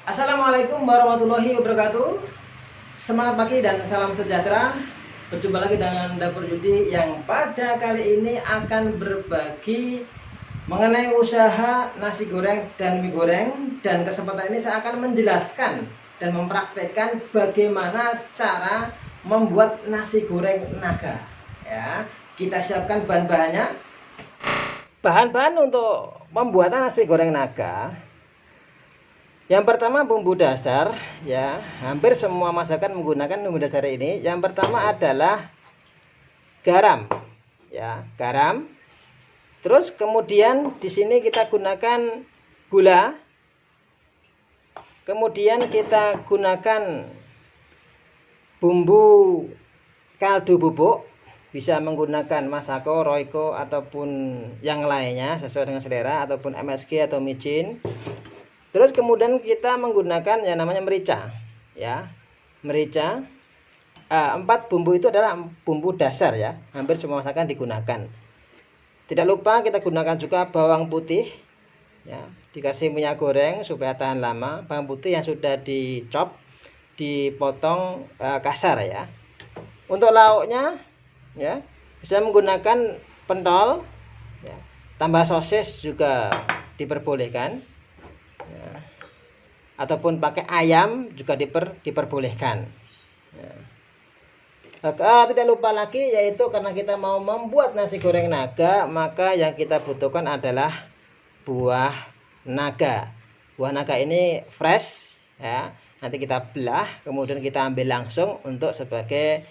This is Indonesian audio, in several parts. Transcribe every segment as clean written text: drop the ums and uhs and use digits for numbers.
Assalamualaikum warahmatullahi wabarakatuh. Semangat pagi dan salam sejahtera. Berjumpa lagi dengan Dapur Yudi yang pada kali ini akan berbagi mengenai usaha nasi goreng dan mie goreng. Dan kesempatan ini saya akan menjelaskan dan mempraktekkan bagaimana cara membuat nasi goreng naga. Ya, kita siapkan bahan-bahannya. Bahan-bahan untuk pembuatan nasi goreng naga. Yang pertama bumbu dasar, ya, hampir semua masakan menggunakan bumbu dasar ini. Yang pertama adalah garam, ya, garam. Terus kemudian di sini kita gunakan gula. Kemudian kita gunakan bumbu kaldu bubuk, bisa menggunakan Masako, Royco ataupun yang lainnya sesuai dengan selera, ataupun MSG atau micin. Terus kemudian kita menggunakan yang namanya merica, ya, merica. 4 bumbu itu adalah bumbu dasar, ya, hampir semua masakan digunakan. Tidak lupa kita gunakan juga bawang putih, ya, dikasih minyak goreng supaya tahan lama. Bawang putih yang sudah dicop, dipotong kasar, ya. Untuk lauknya, ya, bisa menggunakan pentol, ya, tambah sosis juga diperbolehkan. Ya, ataupun pakai ayam juga diperbolehkan. Ya. Tidak lupa lagi, yaitu karena kita mau membuat nasi goreng naga, maka yang kita butuhkan adalah buah naga. Buah naga ini fresh, ya. Nanti kita belah, kemudian kita ambil langsung untuk sebagai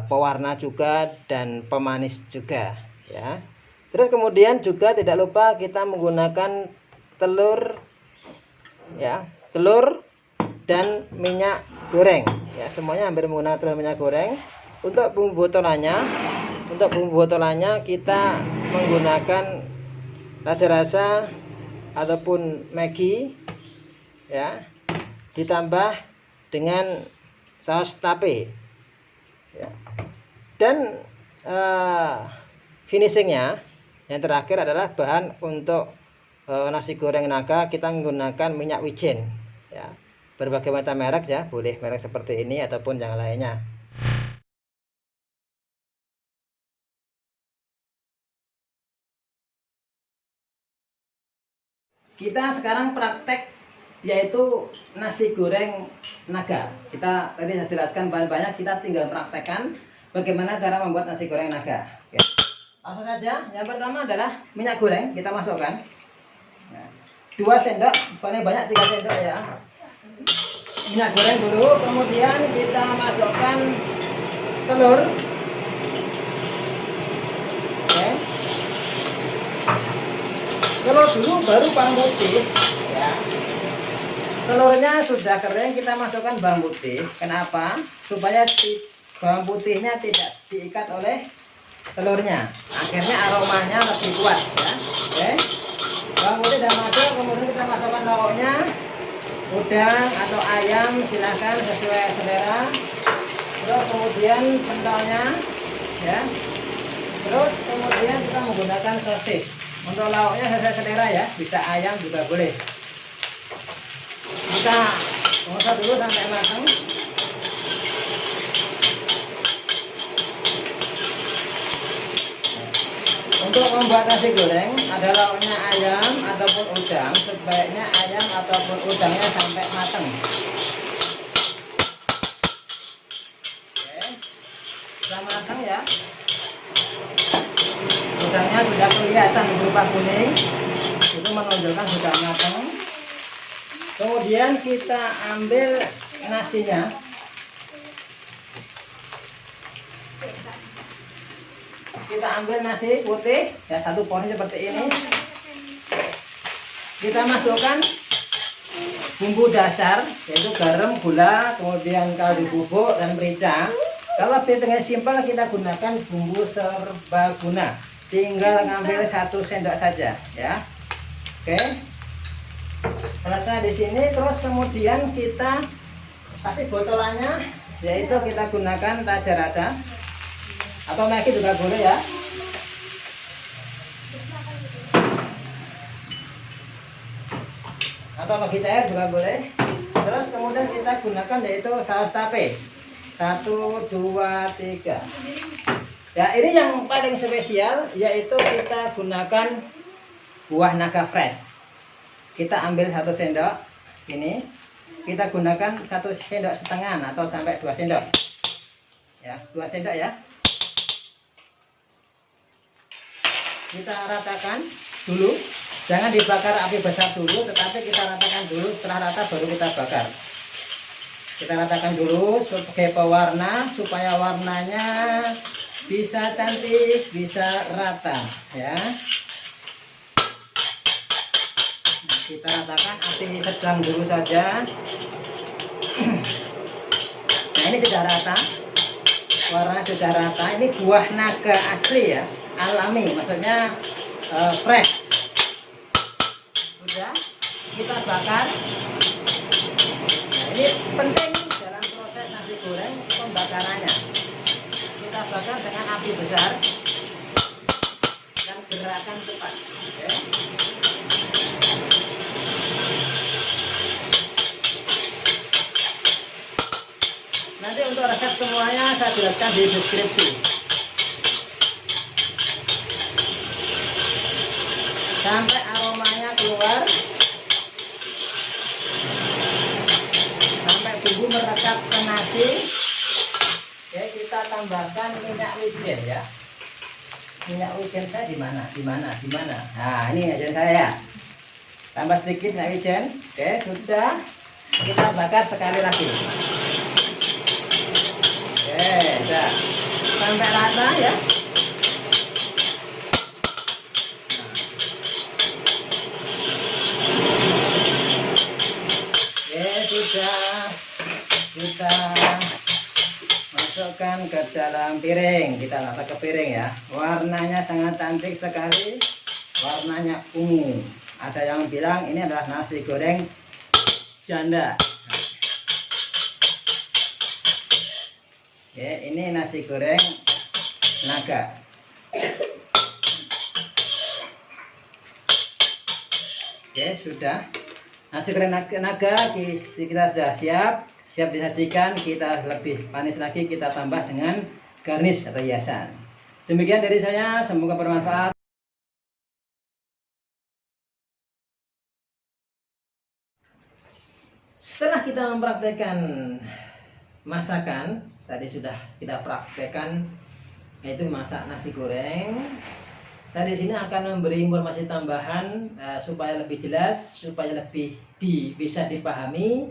pewarna juga dan pemanis juga, ya. Terus kemudian juga tidak lupa kita menggunakan telur, ya, telur dan minyak goreng, ya, semuanya hampir menggunakan telur minyak goreng. Untuk bumbu botolannya kita menggunakan rasa ataupun Maggi, ya, ditambah dengan saus tape, ya. Dan finishingnya yang terakhir adalah bahan untuk nasi goreng naga. Kita menggunakan minyak wijen, ya, berbagai macam merek, ya, boleh merek seperti ini ataupun yang lainnya. Kita sekarang praktek, yaitu nasi goreng naga. Kita tadi saya jelaskan bahan-bahannya, kita tinggal praktekkan bagaimana cara membuat nasi goreng naga. Oke. Langsung saja. Yang pertama adalah minyak goreng, kita masukkan 2 sendok, paling banyak 3 sendok, ya. Minyak goreng dulu, kemudian kita masukkan telur. Oke. Telur dulu, baru bawang putih, ya. Telurnya sudah kering, kita masukkan bawang putih. Kenapa? Supaya bawang putihnya tidak diikat oleh telurnya, akhirnya aromanya lebih kuat, ya. Oke. Bawang putih sudah masuk, kemudian kita masukkan lauknya, udang atau ayam silahkan sesuai selera. Terus kemudian pentolnya, ya. Terus kemudian kita menggunakan sosis. Untuk lauknya sesuai selera, ya, bisa ayam juga boleh. Kita masak dulu sampai matang. Untuk membuat nasi goreng, ada lauknya ayam ataupun udang, sebaiknya ayam ataupun udangnya sampai matang. Oke, sudah matang, ya. Udangnya sudah kelihatan berubah kuning, itu menunjukkan sudah matang. Kemudian kita ambil nasinya. Kita ambil nasi putih, ya, 1 porsi seperti ini. Kita masukkan bumbu dasar, yaitu garam, gula, kemudian kaldu bubuk dan merica. Kalau dengan simpel kita gunakan bumbu serbaguna, tinggal ngambil 1 sendok saja, ya. Oke, selesai di sini. Terus kemudian kita kasih botolannya, yaitu kita gunakan Raja Rasa atau Maggi juga boleh, ya. Atau Maggi cair juga boleh. kemudian kita gunakan yaitu saus tape. 1, 2, 3. Ya, ini yang paling spesial yaitu kita gunakan buah naga fresh. Kita ambil 1 sendok ini, kita gunakan 1 sendok setengah atau sampai 2 sendok. Ya, 2 sendok ya. Kita ratakan dulu, jangan dibakar api besar dulu, tetapi kita ratakan dulu. Setelah rata baru kita bakar. Kita ratakan dulu sebagai pewarna supaya warnanya bisa cantik, bisa rata ya. Kita ratakan api sedang dulu saja. Nah, ini sudah rata, warna sudah rata. Ini buah naga asli ya, alami, maksudnya fresh. Sudah kita bakar. Nah, ini penting dalam proses nasi goreng pembakarannya. Kita bakar dengan api besar dan gerakan cepat. Oke. Nanti untuk resep semuanya saya jelaskan di deskripsi. Sampai aromanya keluar, sampai bumbu meresap ke nasi. Oke, kita tambahkan minyak wijen ya. Minyak wijen saya di mana? Nah, ini wijen saya. Tambah sedikit minyak wijen. Oke, sudah. Kita bakar sekali lagi. Sudah sampai rata ya. Sudah kita masukkan ke dalam piring. Kita letak ke piring ya. Warnanya sangat cantik sekali, warnanya ungu. Ada yang bilang ini adalah nasi goreng janda. Oke, ini nasi goreng naga. Oke, sudah. Nasi goreng naga kita sudah siap disajikan. Kita lebih manis lagi, kita tambah dengan garnish atau hiasan. Demikian dari saya, semoga bermanfaat. Setelah kita mempraktekkan masakan, tadi sudah kita praktekkan yaitu masak nasi goreng. Saya di sini akan memberi informasi tambahan supaya lebih jelas, supaya lebih bisa dipahami.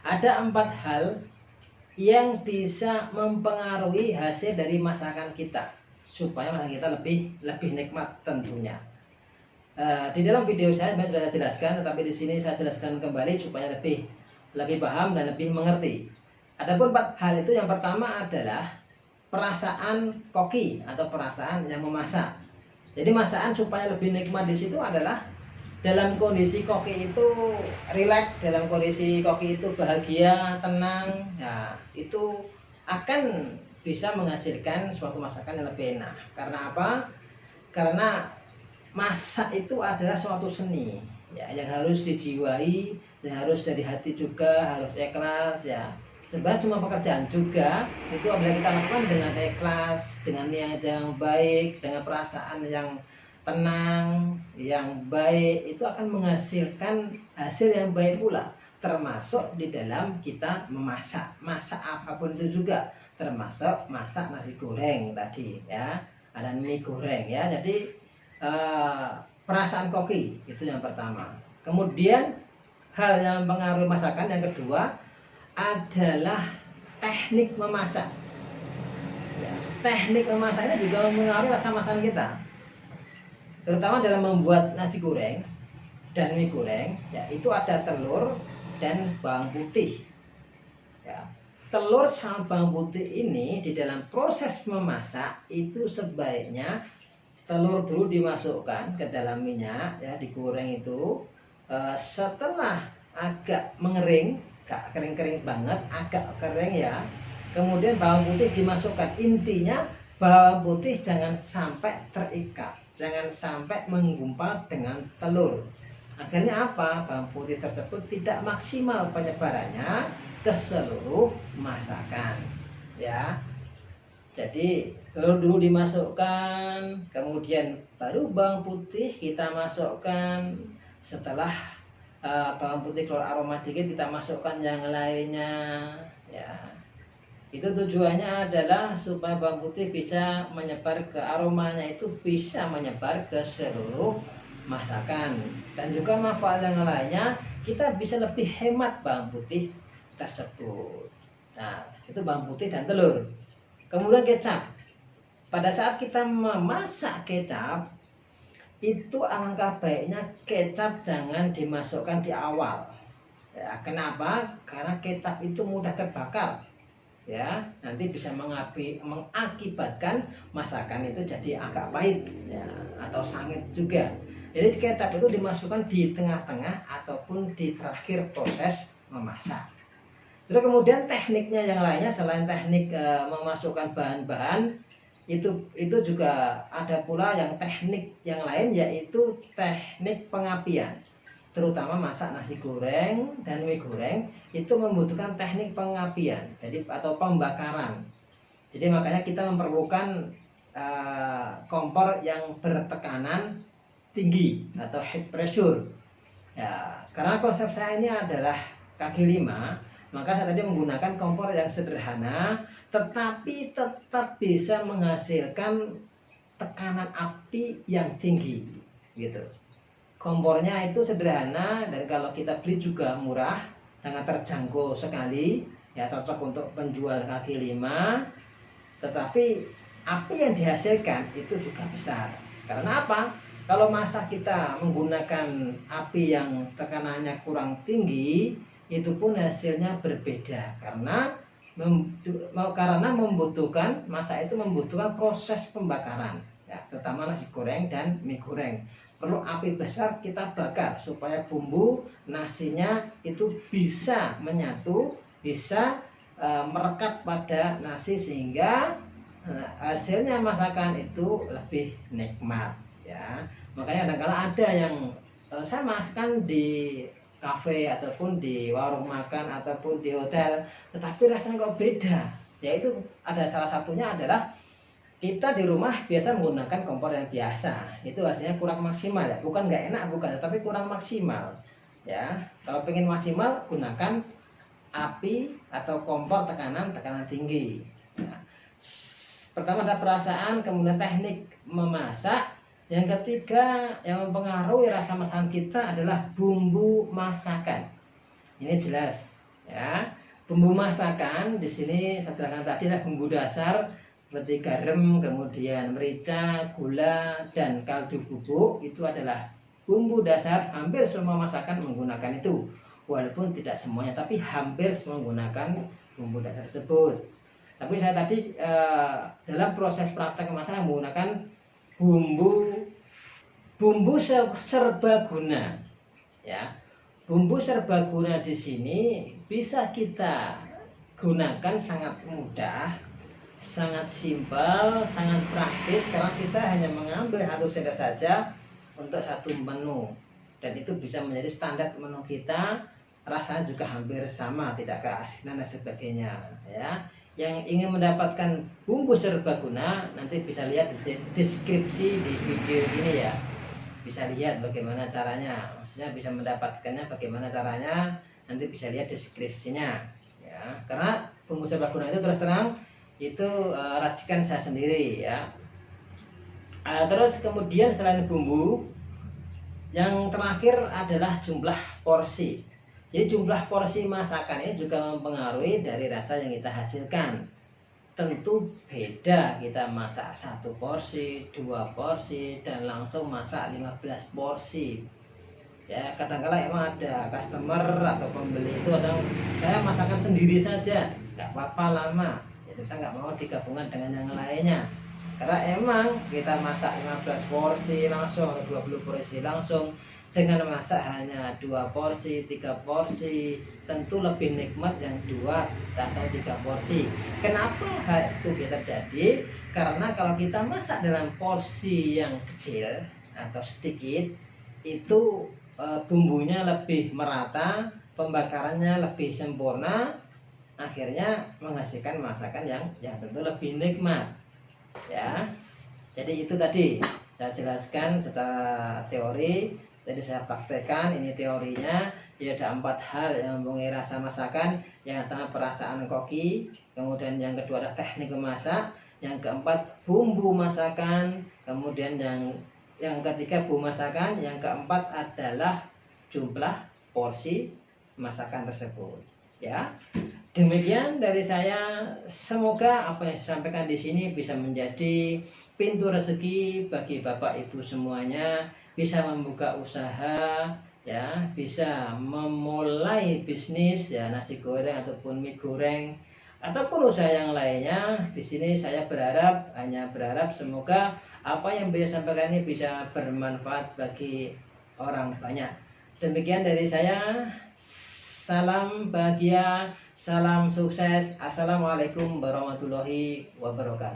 Ada 4 hal yang bisa mempengaruhi hasil dari masakan kita supaya masakan kita lebih nikmat tentunya. Di dalam video saya sudah saya jelaskan, tetapi di sini saya jelaskan kembali supaya lebih paham dan lebih mengerti. Adapun 4 hal itu, yang pertama adalah perasaan koki atau perasaan yang memasak. Jadi masakan supaya lebih nikmat di situ adalah dalam kondisi koki itu rileks, dalam kondisi koki itu bahagia, tenang. Nah, itu akan bisa menghasilkan suatu masakan yang lebih enak. Karena apa? Karena masak itu adalah suatu seni ya, yang harus dijiwai, yang harus dari hati juga, harus ikhlas ya. Sebab semua pekerjaan juga itu apabila kita lakukan dengan ikhlas, dengan niat yang baik, dengan perasaan yang tenang, yang baik, itu akan menghasilkan hasil yang baik pula. Termasuk di dalam kita memasak apapun itu juga, termasuk masak nasi goreng tadi ya, ada mie goreng ya. Jadi perasaan koki itu yang pertama. Kemudian hal yang mempengaruhi masakan yang kedua adalah teknik memasak ya. Teknik memasaknya juga mempengaruhi rasa masakan kita, terutama dalam membuat nasi goreng dan mie goreng ya. Itu ada telur dan bawang putih ya. Telur sama bawang putih ini di dalam proses memasak itu sebaiknya telur dulu dimasukkan ke dalam minyak ya, digoreng itu. Setelah agak mengering, gak kering-kering banget, agak kering ya, kemudian bawang putih dimasukkan. Intinya bawang putih jangan sampai terikat, jangan sampai menggumpal dengan telur. Akhirnya apa? Bawang putih tersebut tidak maksimal penyebarannya ke seluruh masakan. Ya. Jadi telur dulu dimasukkan, kemudian baru bawang putih kita masukkan. Setelah bawang putih keluar aroma dikit, kita masukkan yang lainnya. Ya, itu tujuannya adalah supaya bawang putih bisa menyebar ke aromanya, itu bisa menyebar ke seluruh masakan. Dan juga manfaat yang lainnya, kita bisa lebih hemat bawang putih tersebut. Nah, itu bawang putih dan telur. Kemudian kecap. Pada saat kita memasak kecap, itu alangkah baiknya kecap jangan dimasukkan di awal. Ya, kenapa? Karena kecap itu mudah terbakar. Ya, nanti bisa mengakibatkan masakan itu jadi agak pahit ya, atau sangit juga. Jadi kecap itu dimasukkan di tengah-tengah ataupun di terakhir proses memasak. Terus kemudian tekniknya yang lainnya selain teknik memasukkan bahan-bahan itu juga ada pula yang teknik yang lain, yaitu teknik pengapian. Terutama masak nasi goreng dan mie goreng itu membutuhkan teknik pengapian, jadi atau pembakaran. Jadi makanya kita memerlukan kompor yang bertekanan tinggi atau high pressure. Ya, karena konsep saya ini adalah kaki 5, maka saya tadi menggunakan kompor yang sederhana tetapi tetap bisa menghasilkan tekanan api yang tinggi gitu. Kompornya itu sederhana dan kalau kita beli juga murah, sangat terjangkau sekali ya, cocok untuk penjual kaki 5. Tetapi api yang dihasilkan itu juga besar. Karena apa? Kalau masak kita menggunakan api yang tekanannya kurang tinggi, itu pun hasilnya berbeda karena membutuhkan masak itu membutuhkan proses pembakaran ya, terutama nasi goreng dan mie goreng. Perlu api besar kita bakar supaya bumbu nasinya itu bisa menyatu, bisa merekat pada nasi sehingga hasilnya masakan itu lebih nikmat ya. Makanya kadang-kadang ada yang saya makan di kafe ataupun di warung makan ataupun di hotel, tetapi rasanya kok beda. Yaitu ada salah satunya adalah kita di rumah biasa menggunakan kompor yang biasa, itu hasilnya kurang maksimal ya. Bukan nggak enak, bukan, tapi kurang maksimal ya. Kalau pengen maksimal, gunakan api atau kompor tekanan tinggi ya. Pertama ada perasaan, kemudian teknik memasak. Yang ketiga yang mempengaruhi rasa masakan kita adalah bumbu masakan. Ini jelas ya. Bumbu masakan di sini saya jelaskan tadi adalah bumbu dasar seperti garam, kemudian merica, gula, dan kaldu bubuk. Itu adalah bumbu dasar. Hampir semua masakan menggunakan itu, walaupun tidak semuanya, tapi hampir semua menggunakan bumbu dasar tersebut. Tapi saya tadi dalam proses praktek masakan menggunakan bumbu serbaguna ya. Bumbu serbaguna di sini bisa kita gunakan sangat mudah, sangat simpel, sangat praktis, karena kita hanya mengambil satu sendok saja untuk satu menu dan itu bisa menjadi standar menu kita. Rasanya juga hampir sama, tidak keasinan dan sebagainya ya. Yang ingin mendapatkan bumbu serbaguna nanti bisa lihat di deskripsi di video ini ya, bisa lihat bagaimana caranya, maksudnya bisa mendapatkannya bagaimana caranya, nanti bisa lihat deskripsinya ya. Karena bumbu serbaguna itu terus terang itu racikan saya sendiri ya. Terus kemudian selain bumbu, yang terakhir adalah jumlah porsi. Jadi jumlah porsi masakan ini juga mempengaruhi dari rasa yang kita hasilkan. Tentu beda kita masak 1 porsi, 2 porsi, dan langsung masak 15 porsi ya. Kadang-kadang emang ada customer atau pembeli itu kadang saya masakan sendiri saja, nggak apa-apa lama. Itu saya nggak mau digabungkan dengan yang lainnya, karena emang kita masak 15 porsi langsung atau 20 porsi langsung dengan masak hanya 2 porsi, 3 porsi, tentu lebih nikmat yang 2 atau 3 porsi. Kenapa hal itu bisa terjadi? Karena kalau kita masak dalam porsi yang kecil atau sedikit, itu bumbunya lebih merata, pembakarannya lebih sempurna, akhirnya menghasilkan masakan yang tentu lebih nikmat ya. Jadi itu tadi saya jelaskan secara teori, jadi saya praktekkan, ini teorinya. Jadi ada 4 hal yang mempunyai rasa masakan. Yang pertama perasaan koki, kemudian yang kedua adalah teknik memasak, yang keempat bumbu masakan, kemudian yang ketiga bumbu masakan, yang keempat adalah jumlah porsi masakan tersebut ya. Demikian dari saya, semoga apa yang saya sampaikan di sini bisa menjadi pintu rezeki bagi Bapak Ibu semuanya, bisa membuka usaha ya, bisa memulai bisnis ya, nasi goreng ataupun mie goreng ataupun usaha yang lainnya. Di sini saya hanya berharap semoga apa yang saya sampaikan ini bisa bermanfaat bagi orang banyak. Demikian dari saya. Salam bahagia, salam sukses. Assalamualaikum warahmatullahi wabarakatuh.